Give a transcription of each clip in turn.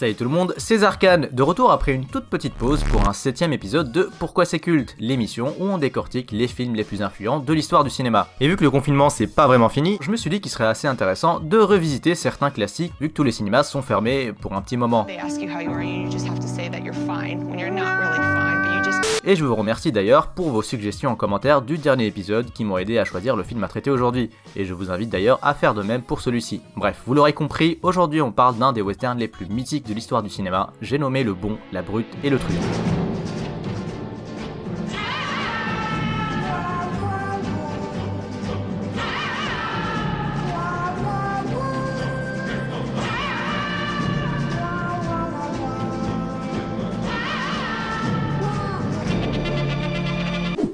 Salut tout le monde, c'est Zarkan, de retour après une toute petite pause pour un 7ème épisode de Pourquoi c'est culte, l'émission où on décortique les films les plus influents de l'histoire du cinéma. Et vu que le confinement c'est pas vraiment fini, je me suis dit qu'il serait assez intéressant de revisiter certains classiques vu que tous les cinémas sont fermés pour un petit moment. Et je vous remercie d'ailleurs pour vos suggestions en commentaire du dernier épisode qui m'ont aidé à choisir le film à traiter aujourd'hui. Et je vous invite d'ailleurs à faire de même pour celui-ci. Bref, vous l'aurez compris, aujourd'hui on parle d'un des westerns les plus mythiques de l'histoire du cinéma, j'ai nommé Le Bon, la Brute et le Truand.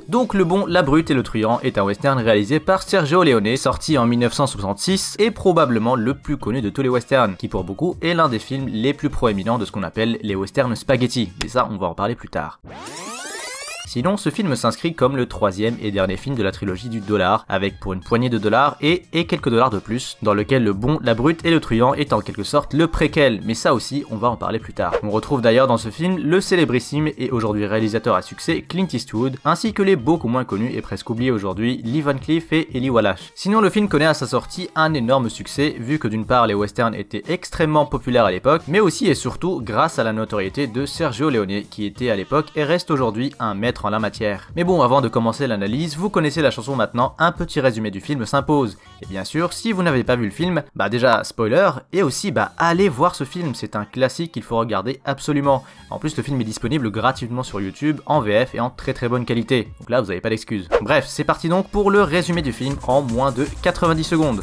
Donc Le Bon, la Brute et le Truand est un western réalisé par Sergio Leone, sorti en 1966 et probablement le plus connu de tous les westerns, qui pour beaucoup est l'un des films les plus proéminents de ce qu'on appelle les westerns spaghetti, et ça on va en parler plus tard. Sinon, ce film s'inscrit comme le troisième et dernier film de la trilogie du dollar, avec pour une poignée de dollars et quelques dollars de plus, dans lequel Le Bon, la Brute et le Truand est en quelque sorte le préquel, mais ça aussi, on va en parler plus tard. On retrouve d'ailleurs dans ce film le célébrissime et aujourd'hui réalisateur à succès Clint Eastwood, ainsi que les beaucoup moins connus et presque oubliés aujourd'hui Lee Van Cleef et Eli Wallach. Sinon, le film connaît à sa sortie un énorme succès, vu que d'une part les westerns étaient extrêmement populaires à l'époque, mais aussi et surtout grâce à la notoriété de Sergio Leone, qui était à l'époque et reste aujourd'hui un maître en la matière. Mais bon, avant de commencer l'analyse, vous connaissez la chanson maintenant, un petit résumé du film s'impose. Et bien sûr, si vous n'avez pas vu le film, déjà spoiler, et aussi allez voir ce film, c'est un classique qu'il faut regarder absolument. En plus, le film est disponible gratuitement sur YouTube, en VF et en très bonne qualité. Donc là, vous n'avez pas d'excuses. Bref, c'est parti donc pour le résumé du film en moins de 90 secondes.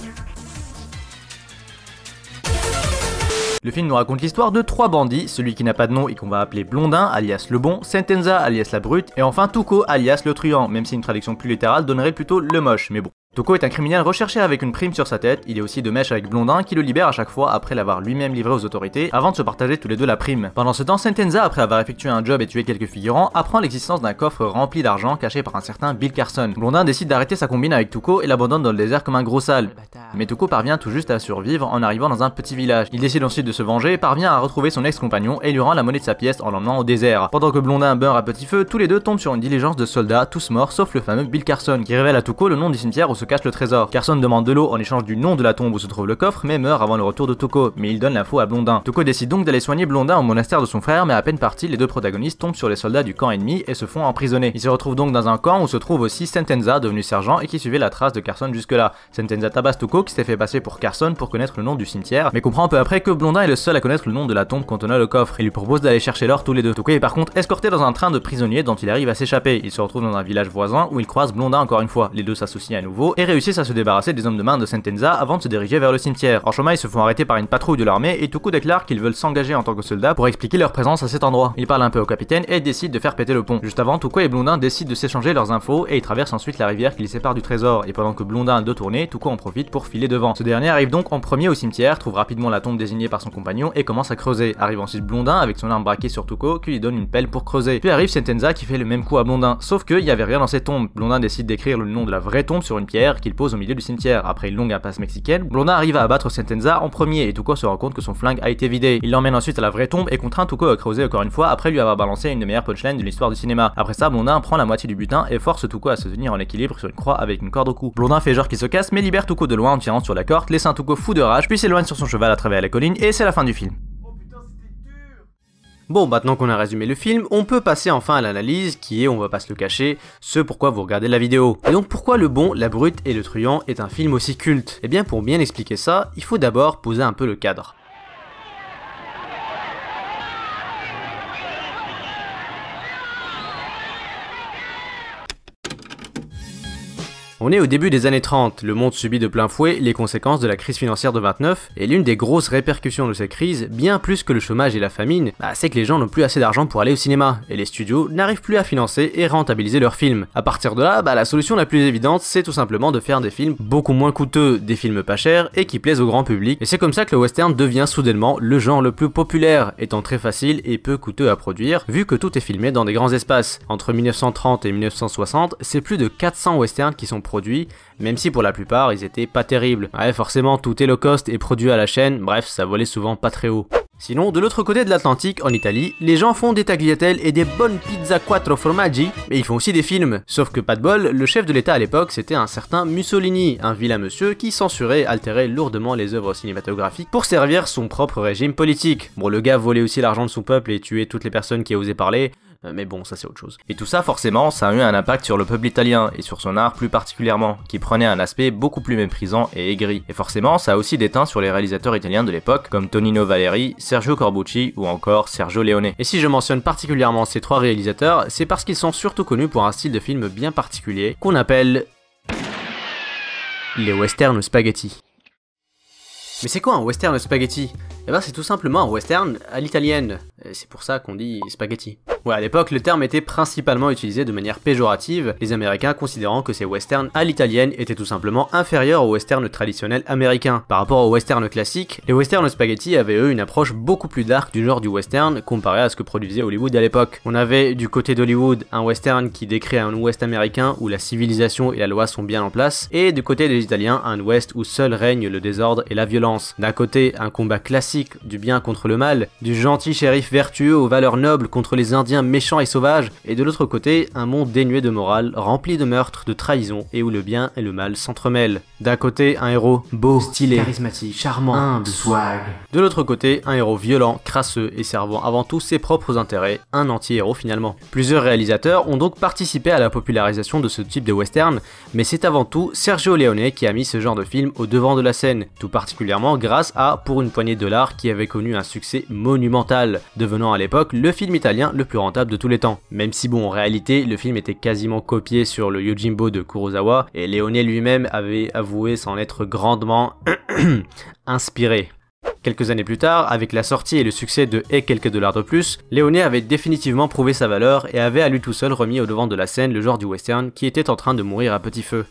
Le film nous raconte l'histoire de trois bandits, celui qui n'a pas de nom et qu'on va appeler Blondin, alias Le Bon, Sentenza, alias La Brute, et enfin Tuco, alias Le Truand, même si une traduction plus littérale donnerait plutôt Le Moche, mais bon. Tuco est un criminel recherché avec une prime sur sa tête, il est aussi de mèche avec Blondin qui le libère à chaque fois après l'avoir lui-même livré aux autorités avant de se partager tous les deux la prime. Pendant ce temps, Sentenza, après avoir effectué un job et tué quelques figurants, apprend l'existence d'un coffre rempli d'argent caché par un certain Bill Carson. Blondin décide d'arrêter sa combine avec Tuco et l'abandonne dans le désert comme un gros sale. Mais Tuco parvient tout juste à survivre en arrivant dans un petit village. Il décide ensuite de se venger et parvient à retrouver son ex-compagnon et lui rend la monnaie de sa pièce en l'emmenant au désert. Pendant que Blondin meurt à petit feu, tous les deux tombent sur une diligence de soldats, tous morts sauf le fameux Bill Carson, qui révèle à Tuco le nom du cimetière où se cache le trésor. Carson demande de l'eau en échange du nom de la tombe où se trouve le coffre, mais meurt avant le retour de Tuco, mais il donne l'info à Blondin. Tuco décide donc d'aller soigner Blondin au monastère de son frère, mais à peine partis, les deux protagonistes tombent sur les soldats du camp ennemi et se font emprisonner. Ils se retrouvent donc dans un camp où se trouve aussi Sentenza, devenu sergent et qui suivait la trace de Carson jusque-là. Sentenza tabasse Tuco qui s'est fait passer pour Carson pour connaître le nom du cimetière, mais comprend peu après que Blondin est le seul à connaître le nom de la tombe contenant le coffre et lui propose d'aller chercher l'or tous les deux. Tuco est par contre escorté dans un train de prisonniers dont il arrive à s'échapper. Il se retrouve dans un village voisin où il croise Blondin encore une fois. Les deux s'associent à nouveau et réussissent à se débarrasser des hommes de main de Sentenza avant de se diriger vers le cimetière. En chemin, ils se font arrêter par une patrouille de l'armée et Tuco déclare qu'ils veulent s'engager en tant que soldats pour expliquer leur présence à cet endroit. Il parle un peu au capitaine et décide de faire péter le pont. Juste avant, Tuco et Blondin décident de s'échanger leurs infos et ils traversent ensuite la rivière qui les sépare du trésor. Et pendant que Blondin a dos tourné, Tuco en profite pour filer devant. Ce dernier arrive donc en premier au cimetière, trouve rapidement la tombe désignée par son compagnon et commence à creuser. Arrive ensuite Blondin avec son arme braquée sur Tuco qui lui donne une pelle pour creuser. Puis arrive Sentenza qui fait le même coup à Blondin. Sauf qu'il y avait rien dans cette tombe. Blondin décide d'écrire le nom de la vraie tombe sur une pierre qu'il pose au milieu du cimetière. Après une longue impasse mexicaine, Blondin arrive à abattre Sentenza en premier et Tuco se rend compte que son flingue a été vidé. Il l'emmène ensuite à la vraie tombe et contraint Tuco à creuser encore une fois après lui avoir balancé une des meilleures punchlines de l'histoire du cinéma. Après ça, Blondin prend la moitié du butin et force Tuco à se tenir en équilibre sur une croix avec une corde au cou. Blondin fait genre qu'il se casse mais libère Tuco de loin en tirant sur la corde, laissant Tuco fou de rage puis s'éloigne sur son cheval à travers la colline et c'est la fin du film. Bon, maintenant qu'on a résumé le film, on peut passer enfin à l'analyse qui est, on va pas se le cacher, ce pourquoi vous regardez la vidéo. Et donc pourquoi Le Bon, la Brute et le Truand est un film aussi culte? Eh bien pour bien expliquer ça, il faut d'abord poser un peu le cadre. On est au début des années 30, le monde subit de plein fouet les conséquences de la crise financière de 29, et l'une des grosses répercussions de cette crise, bien plus que le chômage et la famine, c'est que les gens n'ont plus assez d'argent pour aller au cinéma, et les studios n'arrivent plus à financer et rentabiliser leurs films. À partir de là, la solution la plus évidente, c'est tout simplement de faire des films beaucoup moins coûteux, des films pas chers et qui plaisent au grand public, et c'est comme ça que le western devient soudainement le genre le plus populaire, étant très facile et peu coûteux à produire, vu que tout est filmé dans des grands espaces. Entre 1930 et 1960, c'est plus de 400 westerns qui sont produits, même si pour la plupart ils étaient pas terribles. Ouais, forcément tout est low cost et produit à la chaîne, bref, ça volait souvent pas très haut. Sinon, de l'autre côté de l'Atlantique, en Italie, les gens font des tagliatelles et des bonnes pizzas quattro formaggi, mais ils font aussi des films. Sauf que pas de bol, le chef de l'État à l'époque, c'était un certain Mussolini, un vilain monsieur qui censurait et altérait lourdement les œuvres cinématographiques pour servir son propre régime politique. Bon, le gars volait aussi l'argent de son peuple et tuait toutes les personnes qui osaient parler, mais bon, ça c'est autre chose. Et tout ça, forcément, ça a eu un impact sur le peuple italien, et sur son art plus particulièrement, qui prenait un aspect beaucoup plus méprisant et aigri. Et forcément, ça a aussi des teintes sur les réalisateurs italiens de l'époque, comme Tonino Valeri, Sergio Corbucci ou encore Sergio Leone. Et si je mentionne particulièrement ces trois réalisateurs, c'est parce qu'ils sont surtout connus pour un style de film bien particulier, qu'on appelle les western spaghetti. Mais c'est quoi un western spaghetti? Eh ben c'est tout simplement un western à l'italienne, c'est pour ça qu'on dit spaghetti. Ouais, à l'époque, le terme était principalement utilisé de manière péjorative, les Américains considérant que ces westerns à l'italienne étaient tout simplement inférieurs aux westerns traditionnels américains. Par rapport aux westerns classiques, les westerns spaghetti avaient eux une approche beaucoup plus dark du genre du western comparé à ce que produisait Hollywood à l'époque. On avait du côté d'Hollywood un western qui décrit un ouest américain où la civilisation et la loi sont bien en place, et du côté des Italiens un ouest où seul règne le désordre et la violence. D'un côté, un combat classique du bien contre le mal, du gentil shérif vertueux aux valeurs nobles contre les indiens méchants et sauvages, et de l'autre côté, un monde dénué de morale, rempli de meurtres, de trahisons, et où le bien et le mal s'entremêlent. D'un côté, un héros beau, stylé, charismatique, charmant, humble, swag. De l'autre côté, un héros violent, crasseux et servant avant tout ses propres intérêts, un anti-héros finalement. Plusieurs réalisateurs ont donc participé à la popularisation de ce type de western, mais c'est avant tout Sergio Leone qui a mis ce genre de film au devant de la scène, tout particulièrement grâce à Pour une poignée de dollars qui avait connu un succès monumental, devenant à l'époque le film italien le plus rentable de tous les temps. Même si bon, en réalité, le film était quasiment copié sur le Yojimbo de Kurosawa, et Leone lui-même avait avoué s'en être grandement inspiré. Quelques années plus tard, avec la sortie et le succès de Et quelques dollars de plus, Leone avait définitivement prouvé sa valeur et avait à lui tout seul remis au devant de la scène le genre du western qui était en train de mourir à petit feu.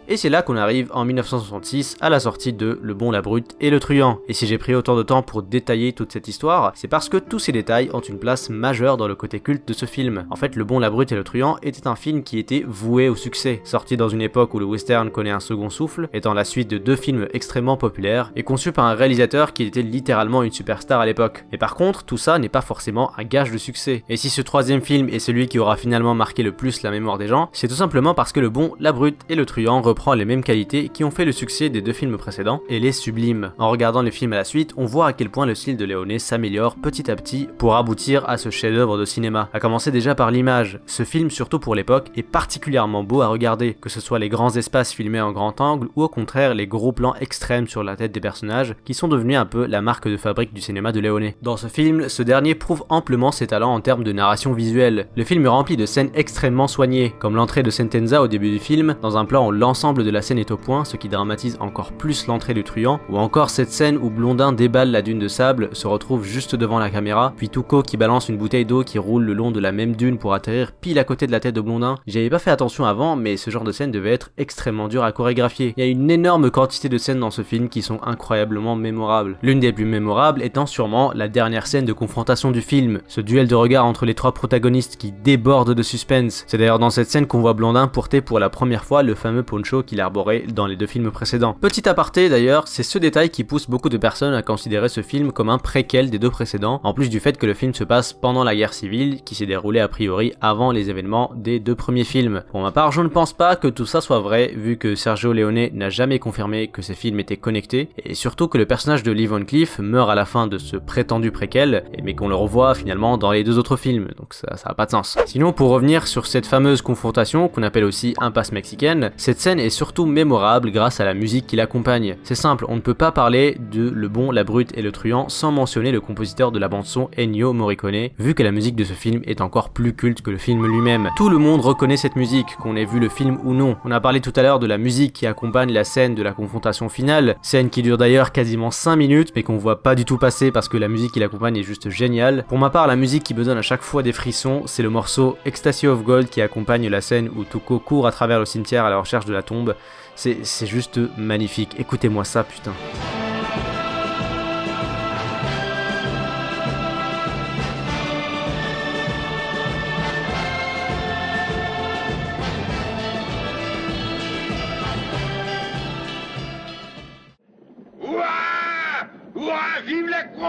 Et c'est là qu'on arrive en 1966 à la sortie de Le Bon, la Brute et le Truand. Et si j'ai pris autant de temps pour détailler toute cette histoire, c'est parce que tous ces détails ont une place majeure dans le côté culte de ce film. En fait, Le Bon, la Brute et le Truand était un film qui était voué au succès, sorti dans une époque où le western connaît un second souffle, étant la suite de deux films extrêmement populaires, et conçu par un réalisateur qui était littéralement une superstar à l'époque. Mais par contre, tout ça n'est pas forcément un gage de succès. Et si ce troisième film est celui qui aura finalement marqué le plus la mémoire des gens, c'est tout simplement parce que Le Bon, la Brute et le Truand reprend les mêmes qualités qui ont fait le succès des deux films précédents et les sublime. En regardant les films à la suite, on voit à quel point le style de Leone s'améliore petit à petit pour aboutir à ce chef-d'œuvre de cinéma. À commencer déjà par l'image. Ce film, surtout pour l'époque, est particulièrement beau à regarder, que ce soit les grands espaces filmés en grand angle ou au contraire les gros plans extrêmes sur la tête des personnages qui sont devenus un peu la marque de fabrique du cinéma de Leone. Dans ce film, ce dernier prouve amplement ses talents en termes de narration visuelle. Le film est rempli de scènes extrêmement soignées, comme l'entrée de Sentenza au début du film, dans un plan où l'ensemble de la scène est au point, ce qui dramatise encore plus l'entrée du truand, ou encore cette scène où Blondin déballe la dune de sable, se retrouve juste devant la caméra, puis Tuco qui balance une bouteille d'eau qui roule le long de la même dune pour atterrir pile à côté de la tête de Blondin. J'y avais pas fait attention avant, mais ce genre de scène devait être extrêmement dur à chorégraphier. Il y a une énorme quantité de scènes dans ce film qui sont incroyablement mémorables. L'une des plus mémorables étant sûrement la dernière scène de confrontation du film, ce duel de regard entre les trois protagonistes qui déborde de suspense. C'est d'ailleurs dans cette scène qu'on voit Blondin porter pour la première fois le fameux poncho qu'il arborait dans les deux films précédents. Petit aparté d'ailleurs, c'est ce détail qui pousse beaucoup de personnes à considérer ce film comme un préquel des deux précédents, en plus du fait que le film se passe pendant la guerre civile, qui s'est déroulée a priori avant les événements des deux premiers films. Pour ma part, je ne pense pas que tout ça soit vrai, vu que Sergio Leone n'a jamais confirmé que ces films étaient connectés, et surtout que le personnage de Lee Van Cleef meurt à la fin de ce prétendu préquel, mais qu'on le revoit finalement dans les deux autres films, donc ça a pas de sens. Sinon, pour revenir sur cette fameuse confrontation, qu'on appelle aussi impasse mexicaine, cette scène est surtout mémorable grâce à la musique qui l'accompagne. C'est simple, on ne peut pas parler de Le Bon, la Brute et le Truand sans mentionner le compositeur de la bande-son Ennio Morricone, vu que la musique de ce film est encore plus culte que le film lui-même. Tout le monde reconnaît cette musique, qu'on ait vu le film ou non. On a parlé tout à l'heure de la musique qui accompagne la scène de la confrontation finale, scène qui dure d'ailleurs quasiment 5 minutes, mais qu'on voit pas du tout passer parce que la musique qui l'accompagne est juste géniale. Pour ma part, la musique qui me donne à chaque fois des frissons, c'est le morceau Ecstasy of Gold qui accompagne la scène où Tuco court à travers le cimetière à la recherche de la tombe. C'est juste magnifique, écoutez-moi ça putain.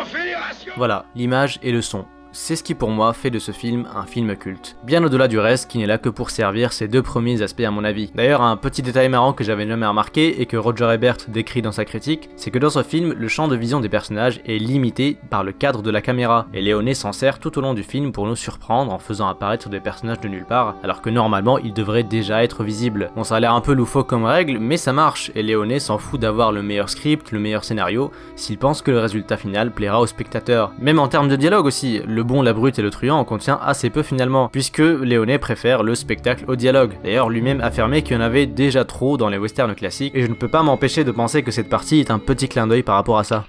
confédération. Voilà, l'image et le son. C'est ce qui pour moi fait de ce film un film culte. Bien au-delà du reste qui n'est là que pour servir ces deux premiers aspects à mon avis. D'ailleurs un petit détail marrant que j'avais jamais remarqué et que Roger Ebert décrit dans sa critique, c'est que dans ce film, le champ de vision des personnages est limité par le cadre de la caméra. Et Leone s'en sert tout au long du film pour nous surprendre en faisant apparaître des personnages de nulle part, alors que normalement ils devraient déjà être visibles. Bon ça a l'air un peu loufoque comme règle, mais ça marche, et Leone s'en fout d'avoir le meilleur script, le meilleur scénario, s'il pense que le résultat final plaira aux spectateurs. Même en termes de dialogue aussi, le bon, la brute et le truand en contient assez peu finalement, puisque Leone préfère le spectacle au dialogue. D'ailleurs lui-même affirmait qu'il y en avait déjà trop dans les westerns classiques, et je ne peux pas m'empêcher de penser que cette partie est un petit clin d'œil par rapport à ça.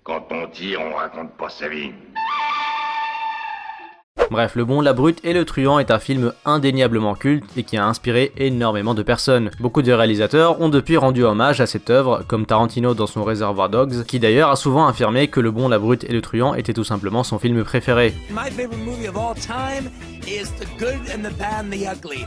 Quand on tire, on raconte pas sa vie. Bref, Le Bon, la Brute et le Truand est un film indéniablement culte et qui a inspiré énormément de personnes. Beaucoup de réalisateurs ont depuis rendu hommage à cette œuvre, comme Tarantino dans son Reservoir Dogs, qui d'ailleurs a souvent affirmé que Le Bon, la Brute et le Truand était tout simplement son film préféré. My favorite movie of all time is The Good and the Bad and the Ugly.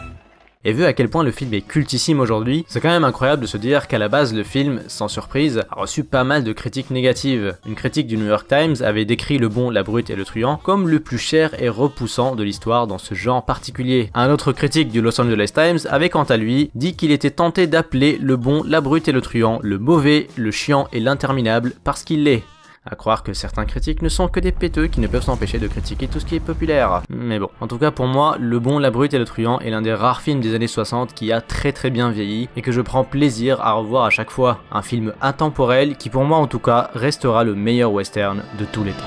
Et vu à quel point le film est cultissime aujourd'hui, c'est quand même incroyable de se dire qu'à la base le film, sans surprise, a reçu pas mal de critiques négatives. Une critique du New York Times avait décrit Le Bon, la Brute et le Truand comme le plus cher et repoussant de l'histoire dans ce genre particulier. Un autre critique du Los Angeles Times avait quant à lui dit qu'il était tenté d'appeler Le Bon, la Brute et le Truand le mauvais, le chiant et l'interminable parce qu'il l'est. À croire que certains critiques ne sont que des péteux qui ne peuvent s'empêcher de critiquer tout ce qui est populaire. Mais bon, en tout cas pour moi, Le Bon, la Brute et le Truand est l'un des rares films des années 60 qui a très bien vieilli et que je prends plaisir à revoir à chaque fois. Un film intemporel qui pour moi en tout cas restera le meilleur western de tous les temps.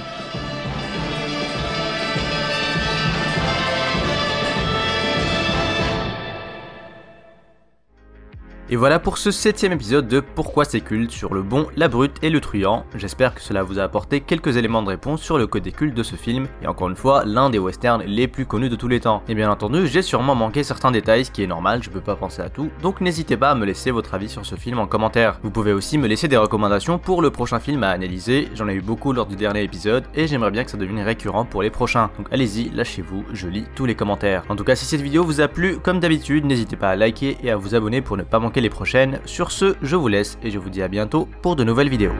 Et voilà pour ce 7ème épisode de Pourquoi c'est culte sur Le Bon, la Brute et le Truand. J'espère que cela vous a apporté quelques éléments de réponse sur le côté culte de ce film, et encore une fois, l'un des westerns les plus connus de tous les temps. Et bien entendu, j'ai sûrement manqué certains détails, ce qui est normal, je peux pas penser à tout, donc n'hésitez pas à me laisser votre avis sur ce film en commentaire. Vous pouvez aussi me laisser des recommandations pour le prochain film à analyser, j'en ai eu beaucoup lors du dernier épisode, et j'aimerais bien que ça devienne récurrent pour les prochains. Donc allez-y, lâchez-vous, je lis tous les commentaires. En tout cas, si cette vidéo vous a plu, comme d'habitude, n'hésitez pas à liker et à vous abonner pour ne pas manquer les prochaines. Sur ce, je vous laisse et je vous dis à bientôt pour de nouvelles vidéos.